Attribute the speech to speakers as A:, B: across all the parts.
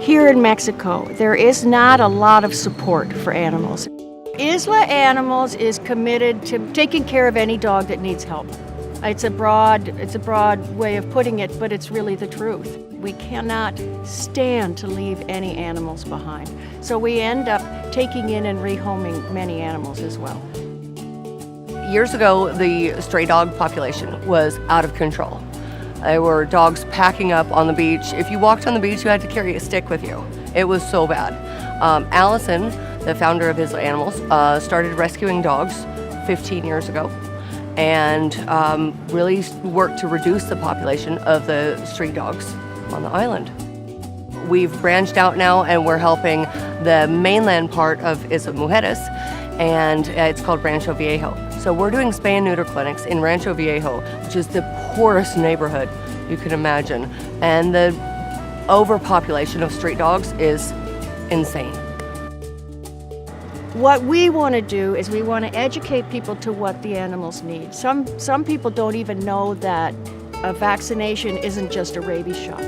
A: Here in Mexico, there is not a lot of support for animals. Isla Animals is committed to taking care of any dog that needs help. It's a broad way of putting it, but it's really the truth. We cannot stand to leave any animals behind. So we end up taking in and rehoming many animals as well.
B: Years ago, the stray dog population was out of control. There were dogs packing up on the beach. If you walked on the beach, you had to carry a stick with you. It was so bad. Allison, the founder of Isla Animals, started rescuing dogs 15 years ago and really worked to reduce the population of the street dogs on the island. We've branched out now and we're helping the mainland part of Isla Mujeres, and it's called Rancho Viejo. So we're doing spay and neuter clinics in Rancho Viejo, which is the poorest neighborhood you can imagine. And the overpopulation of street dogs is insane.
A: What we want to do is we want to educate people to what the animals need. Some people don't even know that a vaccination isn't just a rabies shot.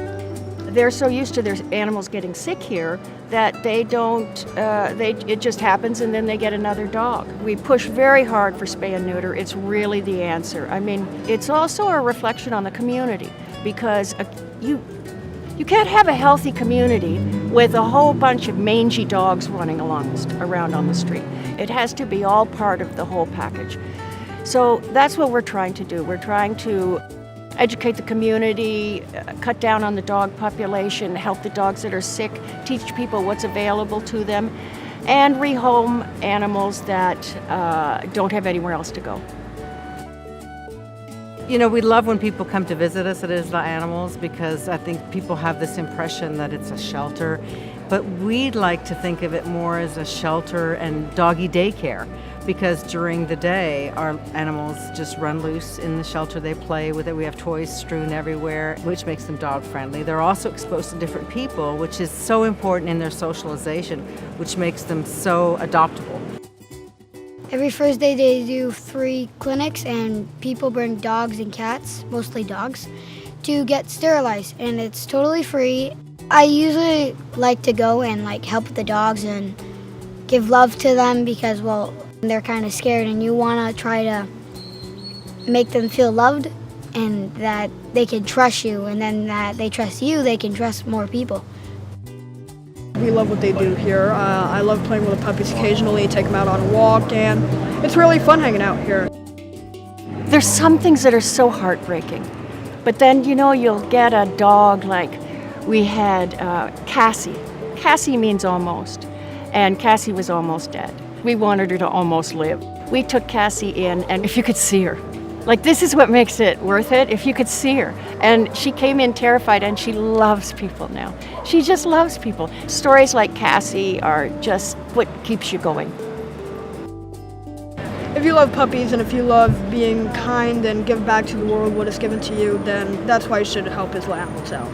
A: They're so used to their animals getting sick here that they don't, it just happens and then they get another dog. We push very hard for spay and neuter. It's really the answer. I mean, it's also a reflection on the community because you can't have a healthy community with a whole bunch of mangy dogs running around on the street. It has to be all part of the whole package. So that's what we're trying to do. We're trying to educate the community, cut down on the dog population, help the dogs that are sick, teach people what's available to them, and rehome animals that don't have anywhere else to go.
C: You know, we love when people come to visit us at Isla Animals because I think people have this impression that it's a shelter, but we'd like to think of it more as a shelter and doggy daycare, because during the day our animals just run loose in the shelter. They play with it. We have toys strewn everywhere, which makes them dog friendly. They're also exposed to different people, which is so important in their socialization, which makes them so adoptable.
D: Every Thursday they do 3 clinics and people bring dogs and cats, mostly dogs, to get sterilized, and it's totally free. I usually like to go and help with the dogs and give love to them because, well, they're kind of scared and you want to try to make them feel loved and that they can trust you, and then that they trust you, they can trust more people.
E: We love what they do here. I love playing with the puppies occasionally, take them out on a walk, and it's really fun hanging out here.
A: There's some things that are so heartbreaking, but then, you know, you'll get a dog like we had Cassie. Cassie means almost, and Cassie was almost dead. We wanted her to almost live. We took Cassie in, and if you could see her, this is what makes it worth it, if you could see her. And she came in terrified, and she loves people now. She just loves people. Stories like Cassie are just what keeps you going.
E: If you love puppies and if you love being kind and give back to the world what is given to you, then that's why you should help Isla Animals out.